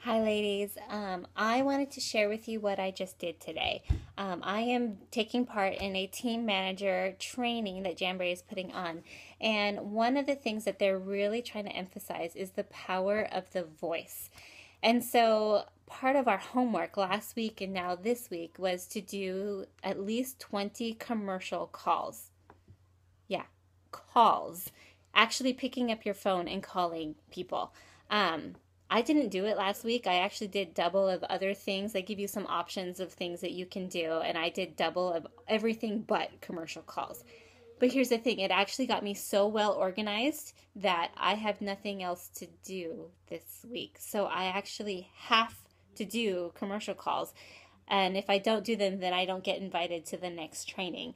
Hi, ladies. I wanted to share with you what I just did today. I am taking part in a team manager training that Jamboree is putting on. And one of the things that they're really trying to emphasize is the power of the voice. And so, part of our homework last week and now this week was to do at least 20 commercial calls. Yeah, calls. Actually picking up your phone and calling people. I didn't do it last week. I actually did double of other things. They give you some options of things that you can do, and I did double of everything but commercial calls. But here's the thing, it actually got me so well organized that I have nothing else to do this week. So I actually have to do commercial calls. And if I don't do them, then I don't get invited to the next training.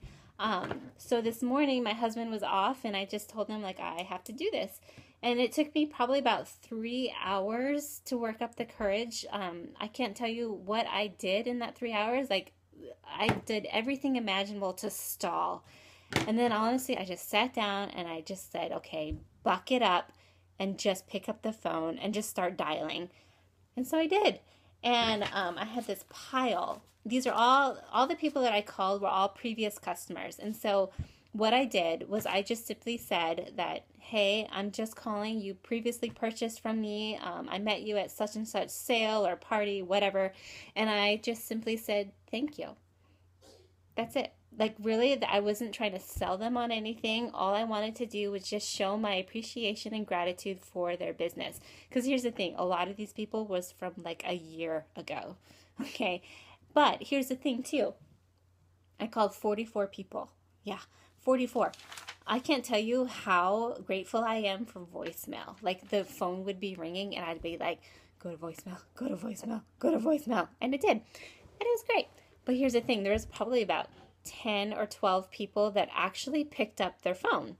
So this morning, my husband was off, and I just told him, like, I have to do this. And it took me probably about 3 hours to work up the courage. I can't tell you what I did in that 3 hours. Like, I did everything imaginable to stall. And then honestly, I just sat down and I just said, okay, buck it up and just pick up the phone and just start dialing. And so I did. And I had this pile. These are all the people that I called were all previous customers. And so what I did was I just simply said that, hey, I'm just calling. You previously purchased from me. I met you at such and such sale or party, whatever. And I just simply said, thank you. That's it. Like, really, I wasn't trying to sell them on anything. All I wanted to do was just show my appreciation and gratitude for their business. Because here's the thing, a lot of these people was from like a year ago. Okay. But here's the thing, too. I called 44 people. Yeah, 44. I can't tell you how grateful I am for voicemail. Like, the phone would be ringing and I'd be like, go to voicemail, go to voicemail, go to voicemail. And it did. And it was great. But here's the thing, there was probably about 10 or 12 people that actually picked up their phone.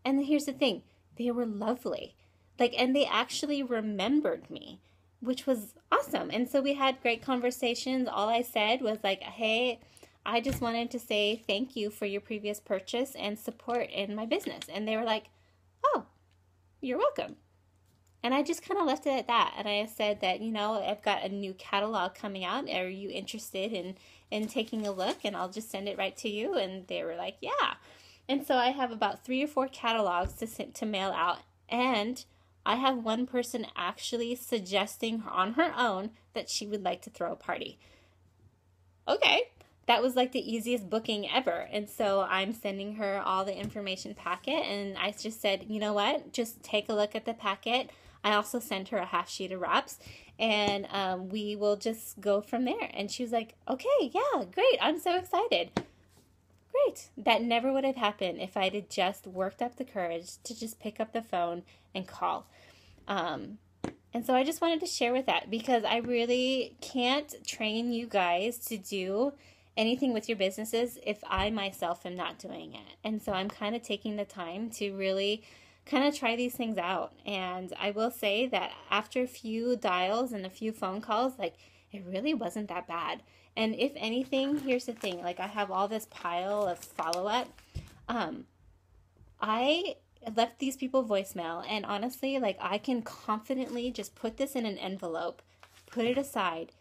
And here's the thing, they were lovely. Like, and they actually remembered me, which was awesome. And so we had great conversations. All I said was like, hey, I just wanted to say thank you for your previous purchase and support in my business. And they were like, oh, you're welcome. And I just kind of left it at that. And I said that, I've got a new catalog coming out. Are you interested in taking a look? And I'll just send it right to you. And they were like, yeah. And so I have about 3 or 4 catalogs to mail out. And I have one person actually suggesting on her own that she would like to throw a party. Okay. That was like the easiest booking ever. And so I'm sending her all the information packet. And I just said, you know what? Just take a look at the packet. I also sent her a half sheet of wraps. And we will just go from there. And she was like, okay, yeah, great. I'm so excited. Great. That never would have happened if I had just worked up the courage to just pick up the phone and call. And so I just wanted to share with that because I really can't train you guys to do anything with your businesses if I myself am not doing it. And so I'm kind of taking the time to really kind of try these things out. And I will say that after a few dials and a few phone calls, like, it really wasn't that bad. And if anything, here's the thing, like, I have all this pile of follow-up. I left these people voicemail, and honestly, like, I can confidently just put this in an envelope, put it aside,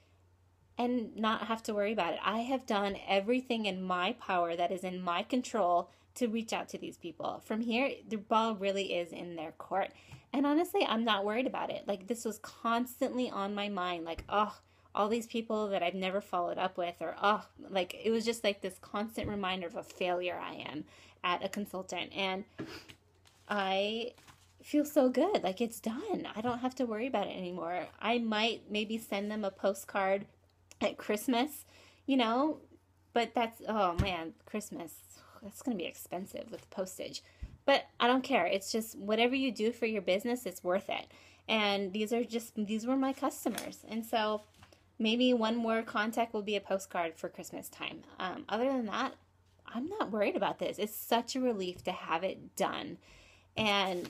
and not have to worry about it. I have done everything in my power that is in my control to reach out to these people. From here, the ball really is in their court. And honestly, I'm not worried about it. Like, this was constantly on my mind. Like, oh, all these people that I've never followed up with, or oh, like, it was just like this constant reminder of a failure I am at a consultant. And I feel so good. Like, it's done. I don't have to worry about it anymore. I might maybe send them a postcard at Christmas, but that's, oh man, Christmas, that's going to be expensive with postage. But I don't care. It's just whatever you do for your business, it's worth it. And these were my customers. And so maybe one more contact will be a postcard for Christmas time. Other than that, I'm not worried about this. It's such a relief to have it done. And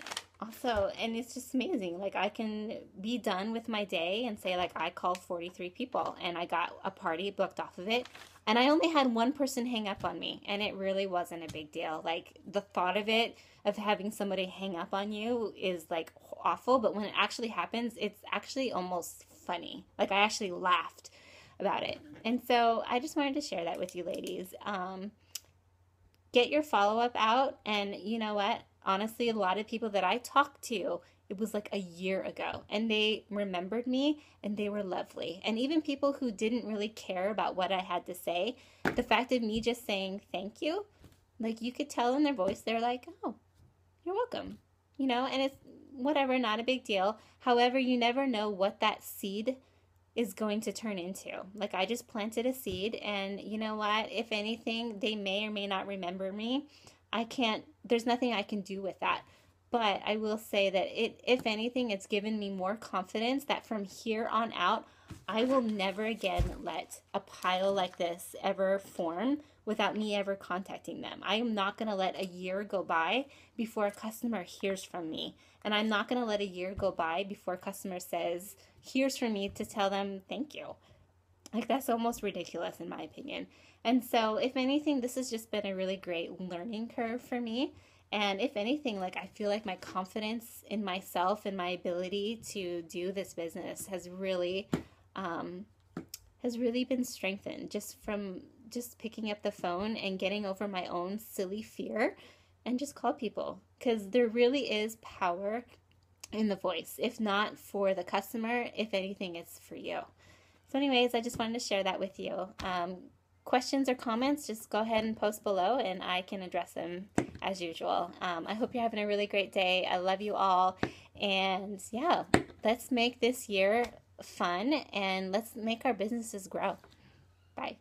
it's just amazing. Like, I can be done with my day and say, like, I called 43 people and I got a party booked off of it. And I only had one person hang up on me, and it really wasn't a big deal. Like, the thought of it, of having somebody hang up on you is, like, awful. But when it actually happens, it's actually almost funny. Like, I actually laughed about it. And so I just wanted to share that with you ladies. Get your follow-up out. And you know what? Honestly, a lot of people that I talked to, it was like a year ago, and they remembered me, and they were lovely. And even people who didn't really care about what I had to say, the fact of me just saying thank you, like, you could tell in their voice, they're like, oh, you're welcome. And it's whatever, not a big deal. However, you never know what that seed is going to turn into. Like, I just planted a seed, and you know what? If anything, they may or may not remember me. There's nothing I can do with that. But I will say that if anything, it's given me more confidence that from here on out, I will never again let a pile like this ever form without me ever contacting them. I am not going to let a year go by before a customer hears from me. And I'm not going to let a year go by before a customer hears from me to tell them thank you. Like, that's almost ridiculous in my opinion. And so if anything, this has just been a really great learning curve for me. And if anything, like, I feel like my confidence in myself and my ability to do this business has really been strengthened just from just picking up the phone and getting over my own silly fear and just call people, because there really is power in the voice. If not for the customer, if anything, it's for you. So anyways, I just wanted to share that with you. Questions or comments, just go ahead and post below and I can address them as usual. I hope you're having a really great day. I love you all. And yeah, let's make this year fun and let's make our businesses grow. Bye.